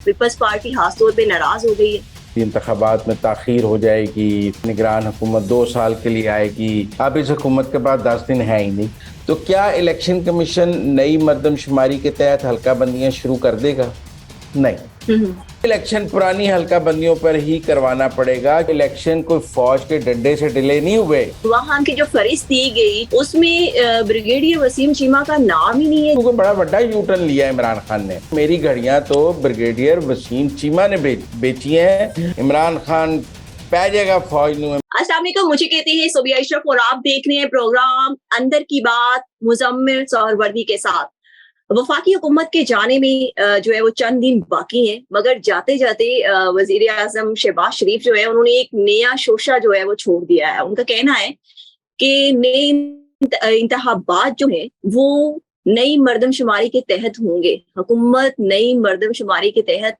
Peoples party खासतौर पे नाराज हो गई है। इंतखाबात में ताखीर हो जाएगी, निगरान हुकूमत 2 साल के लिए आएगी। अब इस हुकूमत के बाद 10 दिन है ही नहीं, तो क्या इलेक्शन कमीशन नई मर्दमशुमारी के तहत हल्का बंदियां शुरू कर देगा? नहीं, इलेक्शन पुरानी हल्का बंदियों पर ही करवाना पड़ेगा। इलेक्शन कोई फौज के डंडे से डिले नहीं हुए। वहाँ की जो फरिस्त दी गई उसमें ब्रिगेडियर वसीम चीमा का नाम ही नहीं है। क्योंकि बड़ा बड़ा यू टर्न लिया है इमरान खान ने। मेरी घड़ियां तो ब्रिगेडियर वसीम चीमा ने बेची हैं। इमरान खान पै जाएगा फौज में। अस्सलाम वालेकुम, मुझे कहते हैं सोबिया इशरफ और आप देख रहे हैं प्रोग्राम अंदर की बात मुजम्मिल सहरवर्दी के साथ। वफाकी हुकूमत के जाने में जो है वो चंद दिन बाकी हैं, मगर जाते जाते वजीर आजम शहबाज शरीफ जो है उन्होंने एक नया शोशा जो है वो छोड़ दिया है। उनका कहना है कि नए इंतखाबात जो है वो नई मर्दमशुमारी के तहत होंगे। हुकूमत नई मर्दमशुमारी के तहत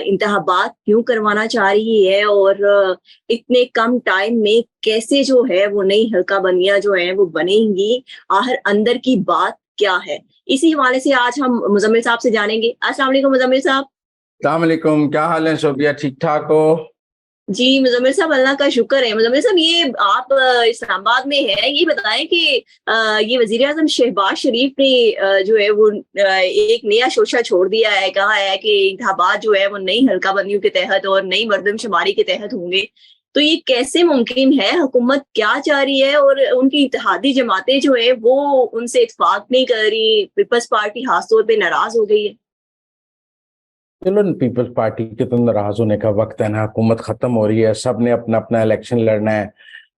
इंतखाबात क्यों करवाना चाह रही है और इतने कम टाइम में कैसे जो है वो नई हल्का बंदियां जो है वो बनेंगी, आखिर अंदर की बात क्या है। इसी हवाले से आज हम मुजम्मिल साहब से जानेंगे। अस्सलाम वालेकुम मुजम्मिल साहब। अस्सलाम वालेकुम, क्या हाल है सोबिया? ठीक ठाक हो? जी मुजम्मिल साहब, अल्लाह का शुक्र है। मुजम्मिल साहब, ये आप इस्लामाबाद में है, ये बताएं कि ये वजीर आजम शहबाज शरीफ ने जो है वो एक नया शोशा छोड़ दिया है, कहा है कि इंतखाबात जो है वो नई हल्का बंदियों के तहत और नई मर्दमशुमारी के तहत होंगे। तो ये कैसे मुमकिन है? हुकूमत क्या चाह रही है और उनकी इत्तेहादी जमातें जो है वो उनसे इत्तेफाक नहीं कर रही, पीपल्स पार्टी खासतौर पे नाराज हो गई है। चलो, पीपल्स पार्टी के तो नाराज होने का वक्त है ना। हुकूमत खत्म हो रही है, सब ने अपना अपना इलेक्शन लड़ना है।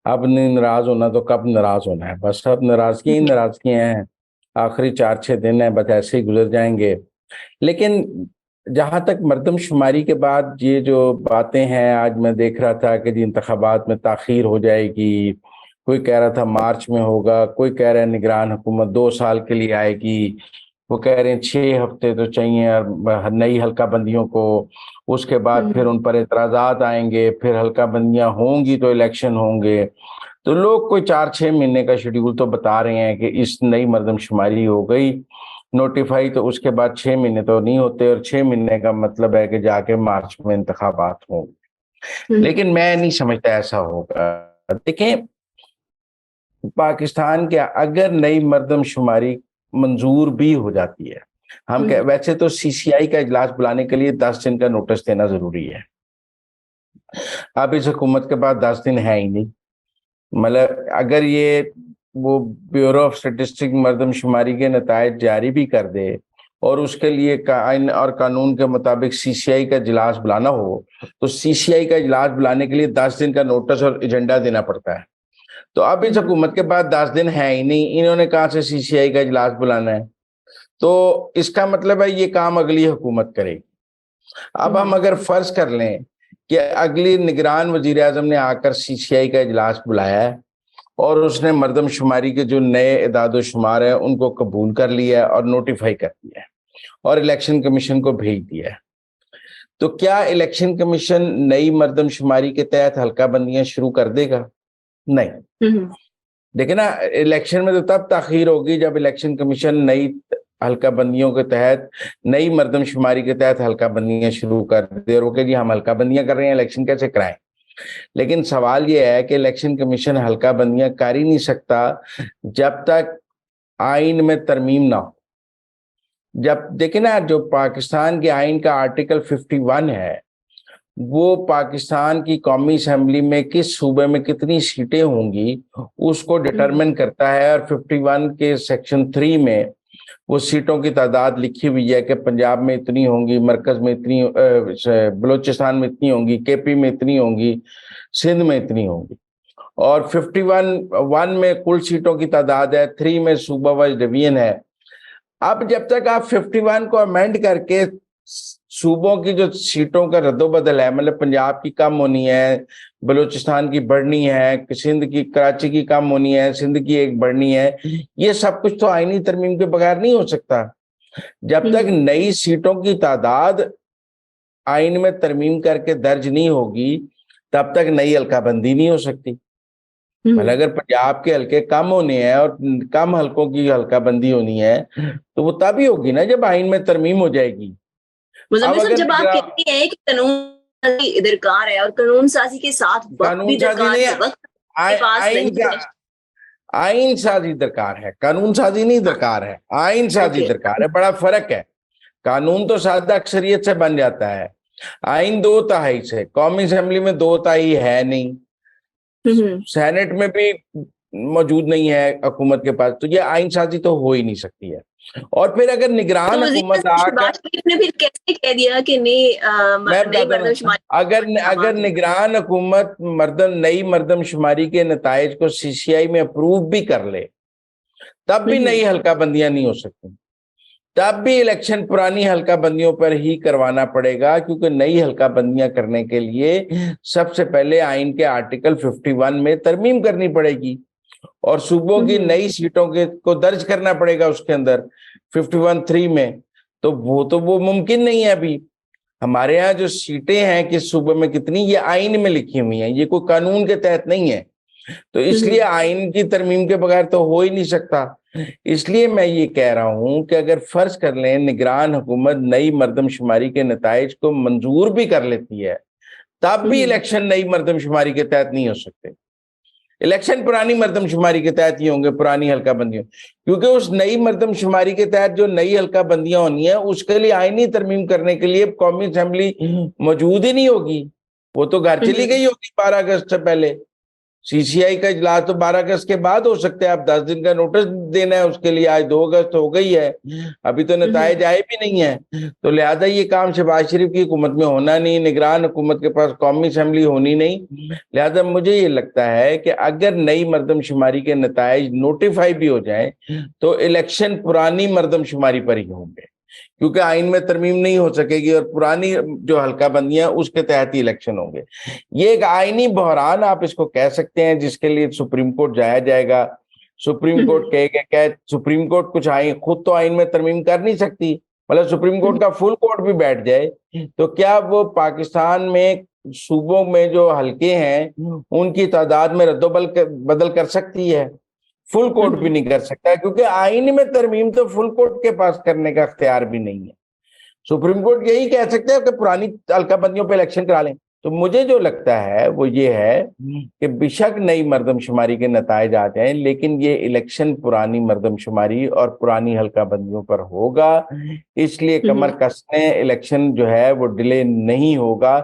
अब नहीं नाराज होना तो कब नाराज होना है? बस सब नाराजगी ही नाराजगी हैं। आखिरी 4-6 दिन है, बस ऐसे ही गुजर जाएंगे। लेकिन जहां तक मर्दमशुमारी के बाद ये जो बातें हैं, आज मैं देख रहा था कि जी इंतखाबात में ताखीर हो जाएगी। कोई कह रहा था मार्च में होगा, कोई कह रहा है निगरान हुकूमत 2 साल के लिए आएगी, वो कह रहे हैं 6 हफ्ते तो चाहिए और नई हल्का बंदियों को। उसके बाद फिर उन पर एतराजात आएंगे, फिर हल्का बंदियां होंगी तो इलेक्शन होंगे। तो लोग कोई 4-6 महीने का शेड्यूल तो बता रहे हैं कि इस नई मर्दमशुमारी हो गई नोटिफाई, तो उसके बाद 6 महीने तो नहीं होते, और 6 महीने का मतलब है कि जाके मार्च में इंतखाबात होंगे। लेकिन मैं नहीं समझता ऐसा होगा। देखें, पाकिस्तान के अगर नई मर्दमशुमारी मंजूर भी हो जाती है, हम वैसे तो सीसीआई का इजलास बुलाने के लिए 10 दिन का नोटिस देना जरूरी है। अब इस हुकूमत के बाद 10 दिन है ही नहीं। मतलब अगर ये वो ब्यूरो ऑफ स्टेटिस्टिक मर्दमशुमारी के नतायज जारी भी कर दे और उसके लिए आइन और कानून के मुताबिक सीसीआई का इजलास बुलाना हो, तो सीसीआई का इजलास बुलाने के लिए 10 दिन का नोटिस और एजेंडा देना पड़ता है। तो अब इस हुकूमत के बाद 10 दिन है ही नहीं, इन्होंने कहाँ से सीसीआई का इजलास बुलाना है? तो इसका मतलब है ये काम अगली हुकूमत करेगी। अब हम अगर फर्ज कर लें कि अगली निगरान वजीर आजम ने आकर सीसीआई का इजलास बुलाया है और उसने मर्दमशुमारी के जो नए इदाद शुमार है उनको कबूल कर लिया है और नोटिफाई कर दिया है और इलेक्शन कमीशन को भेज दिया है, तो क्या इलेक्शन कमीशन नई मर्दमशुमारी के तहत हल्का बंदियां शुरू कर देगा? नहीं। देखिए ना, इलेक्शन में तो तब ताखीर होगी जब इलेक्शन कमीशन नई हल्का बंदियों के तहत, नई मर्दमशुमारी के तहत हल्का बंदियां शुरू कर दे और वो कहे जी हम हल्का बंदियां कर रहे हैं, इलेक्शन कैसे कराएं। लेकिन सवाल यह है कि इलेक्शन कमीशन हल्का बंदियां कर ही नहीं सकता जब तक आइन में तरमीम ना हो। जब देखे ना, जो पाकिस्तान के आइन का आर्टिकल 51 है, वो पाकिस्तान की कौमी असेंबली में किस सूबे में कितनी सीटें होंगी उसको डिटरमिन करता है। और 51 के सेक्शन 3 में वो सीटों की तादाद लिखी हुई है कि पंजाब में इतनी होंगी, मरकज में इतनी, बलूचिस्तान में इतनी होंगी, केपी में इतनी होंगी, सिंध में इतनी होंगी। और 51 में कुल सीटों की तादाद है, 3 में सूबा वाइज डिवीजन है। अब जब तक आप 51 को अमेंड करके सूबों की जो सीटों का रद्दोबदल है, मतलब पंजाब की कम होनी है, बलूचिस्तान की बढ़नी है, सिंध की, कराची की कम होनी है, सिंध की एक बढ़नी है, ये सब कुछ तो आईनी तरमीम के बगैर नहीं हो सकता। जब तक नई सीटों की तादाद आइन में तरमीम करके दर्ज नहीं होगी तब तक नई हल्काबंदी नहीं हो सकती। मतलब अगर पंजाब के हल्के कम होने हैं और कम हल्कों की हल्काबंदी होनी है तो वो तभी होगी ना जब आइन में तरमीम हो जाएगी। मुजम्मिल साहब, अगर जब आप कहते हैं कि कानून की दरकार है और कानून साजी के साथ वक्त कानून भी साजी दरकार नहीं, है, वक्त के पास आइन नहीं है। आइन साजी दरकार है, कानून साजी नहीं हाँ, दरकार है, आइन साजी ओके। दरकार है। बड़ा फर्क है। कानून तो सादा अक्सरियत से बन जाता है, आइन दो तिहाई से। कौमी असेंबली में दो तिहाई है नहीं, हम्म। सेनेट में भी मौजूद नहीं है हुकूमत के पास, तो ये आइन साजी तो हो ही नहीं सकती है। और फिर अगर तो निगरान वजीर हुकूमत आकर, शहबाज शरीफ ने फिर कैसे कह दिया कि नई मैं नई बताता हूं, मर्दमशुमारी अगर आबाद है? निगरान हुकूमत नई मर्दमशुमारी के नताइज को सीसीआई में अप्रूव भी कर ले, तब भी हम्म। नई हल्का बंदियां नहीं हो सकती। तब भी इलेक्शन पुरानी हल्का बंदियों पर ही करवाना पड़ेगा, क्योंकि नई हल्का बंदियां करने के लिए सबसे पहले आइन के आर्टिकल 51 में तरमीम करनी पड़ेगी और सूबों की हम्म। नई सीटों के को दर्ज करना पड़ेगा उसके अंदर 51(3) में। तो वो मुमकिन नहीं है अभी। हमारे यहाँ जो सीटें हैं किस सूबे में कितनी, ये आइन में लिखी हुई हैं, ये कोई कानून के तहत नहीं है। तो इसलिए आइन की तरमीम के बगैर तो हो ही नहीं सकता। इसलिए मैं ये कह रहा हूं कि अगर फर्ज कर लें निगरान हुकूमत नई मर्दमशुमारी के नताइज को मंजूर भी कर लेती है, तब भी इलेक्शन नई मर्दमशुमारी के तहत नहीं हो सकते। इलेक्शन पुरानी मर्दमशुमारी के तहत ही होंगे, पुरानी हल्का बंदियों, क्योंकि उस नई मर्दमशुमारी के तहत जो नई हल्का बंदियां होनी है उसके लिए आईनी तरमीम करने के लिए कौमी असेंबली मौजूद ही नहीं होगी। वो तो घर चली गई होगी 12 अगस्त से पहले। सीसीआई का इजलास तो 12 अगस्त के बाद हो सकता है। आप 10 दिन का नोटिस देना है उसके लिए, आज 2 अगस्त हो गई है, अभी तो नताइज आए भी नहीं है। तो लिहाजा ये काम शहबाज शरीफ की हुकूमत में होना नहीं, निगरान हुकूमत के पास कौमी असेंबली होनी नहीं। लिहाजा मुझे ये लगता है कि अगर नई मर्दमशुमारी के नताइज नोटिफाई भी हो जाए तो इलेक्शन पुरानी मर्दमशुमारी पर ही होंगे, क्योंकि आइन में तरमीम नहीं हो सकेगी और पुरानी जो हल्का बंदियां उसके तहत ही इलेक्शन होंगे। ये एक आईनी बहरान आप इसको कह सकते हैं, जिसके लिए सुप्रीम कोर्ट जाया जाएगा। सुप्रीम कोर्ट कहेगा, सुप्रीम कोर्ट कुछ आइन खुद तो आइन में तरमीम कर नहीं सकती, मतलब सुप्रीम कोर्ट का फुल कोर्ट भी बैठ जाए तो क्या वो पाकिस्तान में सूबों में जो हल्के हैं उनकी तादाद में बदल कर सकती है? फुल कोर्ट भी नहीं कर सकता है, क्योंकि आइन में तरमीम तो फुल कोर्ट के पास करने का अख्तियार भी नहीं है। सुप्रीम कोर्ट यही कह सकते हैं कि पुरानी हल्का बंदियों पे इलेक्शन करा लें। तो मुझे जो लगता है वो ये है कि बेशक नई मर्दमशुमारी के नताइज आ जाएं, लेकिन ये इलेक्शन पुरानी मर्दमशुमारी और पुरानी हल्का बंदियों पर होगा। इसलिए कमर कसने इलेक्शन जो है वो डिले नहीं होगा,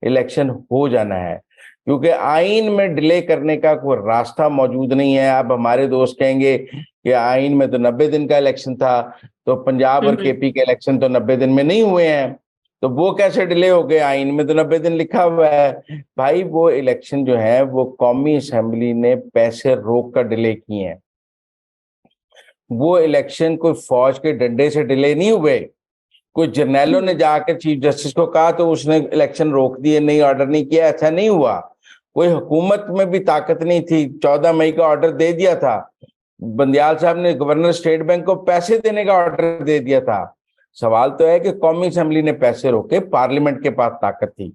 इलेक्शन हो जाना है, क्योंकि आइन में डिले करने का कोई रास्ता मौजूद नहीं है। अब हमारे दोस्त कहेंगे कि आइन में तो 90 दिन का इलेक्शन था, तो पंजाब और केपी के इलेक्शन तो 90 दिन में नहीं हुए हैं, तो वो कैसे डिले हो गए? आइन में तो 90 दिन लिखा हुआ है। भाई वो इलेक्शन जो है वो कौमी असेंबली ने पैसे रोक कर डिले किए हैं। वो इलेक्शन कोई फौज के डंडे से डिले नहीं हुए, कोई जर्नैलों ने जाकर चीफ जस्टिस को कहा तो उसने इलेक्शन रोक दिए, नहीं ऑर्डर नहीं किया, ऐसा नहीं हुआ। कोई हुकूमत में भी ताकत नहीं थी, 14 मई का ऑर्डर दे दिया था। बंदियाल साहब ने गवर्नर स्टेट बैंक को पैसे देने का ऑर्डर दे दिया था। सवाल तो है कि कौमी असेंबली ने पैसे रोके, पार्लियामेंट के पास ताकत थी।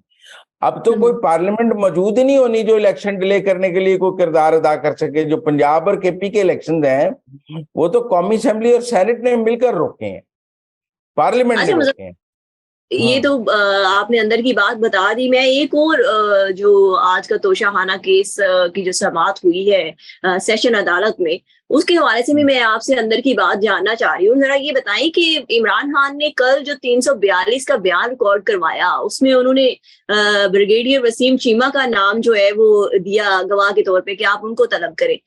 अब तो कोई पार्लियामेंट मौजूद ही नहीं होनी जो इलेक्शन डिले करने के लिए कोई किरदार अदा कर सके। जो पंजाब और केपी के इलेक्शन हैं वो तो कौमी असेंबली और सेनेट ने मिलकर रोके हैं, पार्लियामेंट ने अच्छा, रोके हैं। ये तो आपने अंदर की बात बता दी। मैं एक और जो आज का तोशाखाना केस की जो समाअत हुई है सेशन अदालत में, उसके हवाले से भी मैं आपसे अंदर की बात जानना चाह रही हूँ। जरा ये बताएं कि इमरान खान ने कल जो 342 का बयान रिकॉर्ड करवाया उसमें उन्होंने ब्रिगेडियर वसीम चीमा का नाम जो है वो दिया गवाह के तौर पे कि आप उनको तलब करें।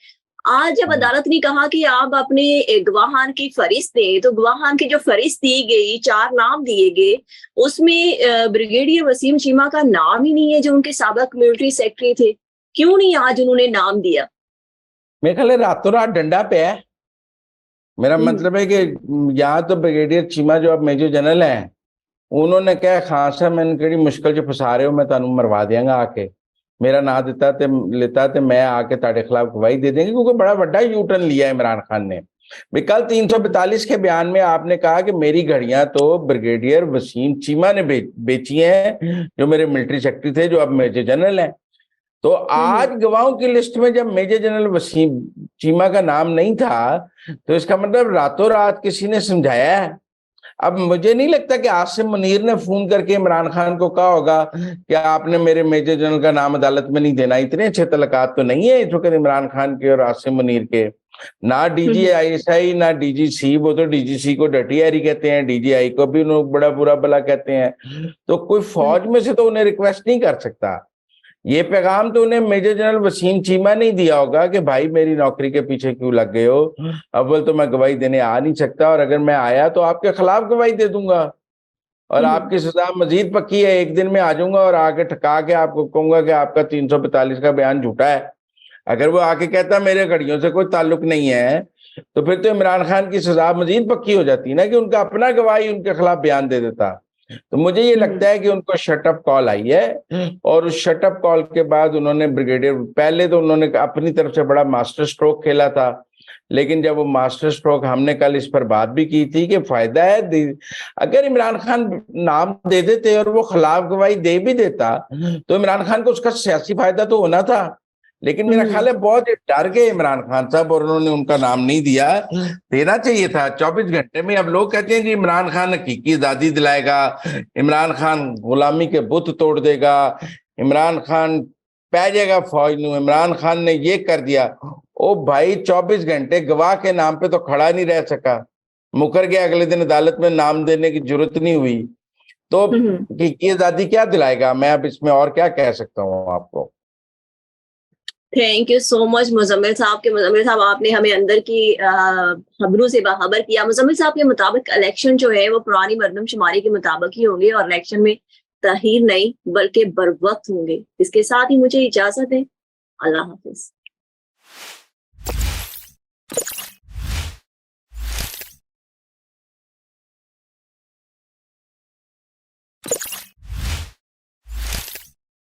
आज जब अदालत ने कहा कि आप अपने गवाहान की फरिस्त दें, तो गवाहान की जो फरिस्त दी गई, 4 नाम दिए गए, उसमें ब्रिगेडियर वसीम चीमा का नाम ही नहीं है जो उनके साबिक मिलिट्री सेक्रेटरी थे। क्यों नहीं आज उन्होंने नाम दिया? मेरे ख्याल है रातों रात डंडा पे है। मेरा मतलब है कि यहाँ तो ब्रिगेडियर चीमा जो अब मेजर जनरल हैं, उन्होंने कहा खान साहब मैंने कड़ी मुश्किल च फसा रहे हो, मैं तुहानू मरवा देंगा, आके मेरा ना दिता ते लेता ते मैं आके ताड़े खिलाफ गवाही दे देंगे, क्योंकि बड़ा बड़ा यू टर्न लिया इमरान खान ने। कल 342 के बयान में आपने कहा कि मेरी घड़ियां तो ब्रिगेडियर वसीम चीमा ने बेची हैं, जो मेरे मिलिट्री सेक्रेटरी थे, जो अब मेजर जनरल हैं। तो आज गवाहों की लिस्ट में जब मेजर जनरल वसीम चीमा का नाम नहीं था, तो इसका मतलब रातों रात किसी ने समझाया है। अब मुझे नहीं लगता कि आसिम मुनीर ने फोन करके इमरान खान को कहा होगा कि आपने मेरे मेजर जनरल का नाम अदालत में नहीं देना। इतने अच्छे तलकात तो नहीं है इस वक्त इमरान खान के और आसिम मुनीर के। ना DGI ना DGC, वो तो DGC को डटियारी कहते हैं, DGI को भी उन्हें बड़ा बुरा भला कहते हैं। तो कोई फौज में से तो उन्हें रिक्वेस्ट नहीं कर सकता। ये पैगाम तो उन्हें मेजर जनरल वसीम चीमा नहीं दिया होगा कि भाई मेरी नौकरी के पीछे क्यों लग गए हो। अव्वल तो मैं गवाही देने आ नहीं सकता, और अगर मैं आया तो आपके खिलाफ गवाही दे दूंगा और आपकी सजा मजीद पक्की है। एक दिन में आ जाऊंगा और आके ठका के आपको कहूंगा कि आपका 345 का बयान झूठा है। अगर वो आके कहता मेरे घड़ियों से कोई ताल्लुक नहीं है, तो फिर तो इमरान खान की सजा मजीद पक्की हो जाती ना कि उनका अपना गवाही उनके खिलाफ बयान दे देता। तो मुझे ये लगता है कि उनको शटअप कॉल आई है, और उस शटअप कॉल के बाद उन्होंने ब्रिगेडियर, पहले तो उन्होंने अपनी तरफ से बड़ा मास्टर स्ट्रोक खेला था, लेकिन जब वो मास्टर स्ट्रोक, हमने कल इस पर बात भी की थी कि फायदा है अगर इमरान खान नाम दे देते और वो खिलाफ गवाही दे भी देता तो इमरान खान को उसका सियासी फायदा तो होना था। लेकिन मेरा ख्याल है बहुत डर गए इमरान खान साहब और उन्होंने उनका नाम नहीं दिया। देना चाहिए था 24 घंटे में। अब लोग कहते हैं कि इमरान खान हकीकी आजादी दिलाएगा, इमरान खान गुलामी के बुत तोड़ देगा, इमरान खान पै जाएगा फौज नू, इमरान खान ने ये कर दिया। ओ भाई 24 घंटे गवाह के नाम पे तो खड़ा नहीं रह सका, मुकर गया, अगले दिन अदालत में नाम देने की जरूरत नहीं हुई। तो हकीकी आजादी क्या दिलाएगा? मैं अब इसमें और क्या कह सकता हूँ आपको। Thank you so much Muzammil साहब के। मुजम्मिल साहब, आपने हमें अंदर की खबरों से बाखबर किया। मुजम्मिल साहब के मुताबिक इलेक्शन जो है वो पुरानी मरदमशुमारी के मुताबिक ही होंगे और इलेक्शन में तहीर नहीं बल्कि बर वक्त होंगे। इसके साथ ही मुझे इजाजत है। अल्लाह हाफिज।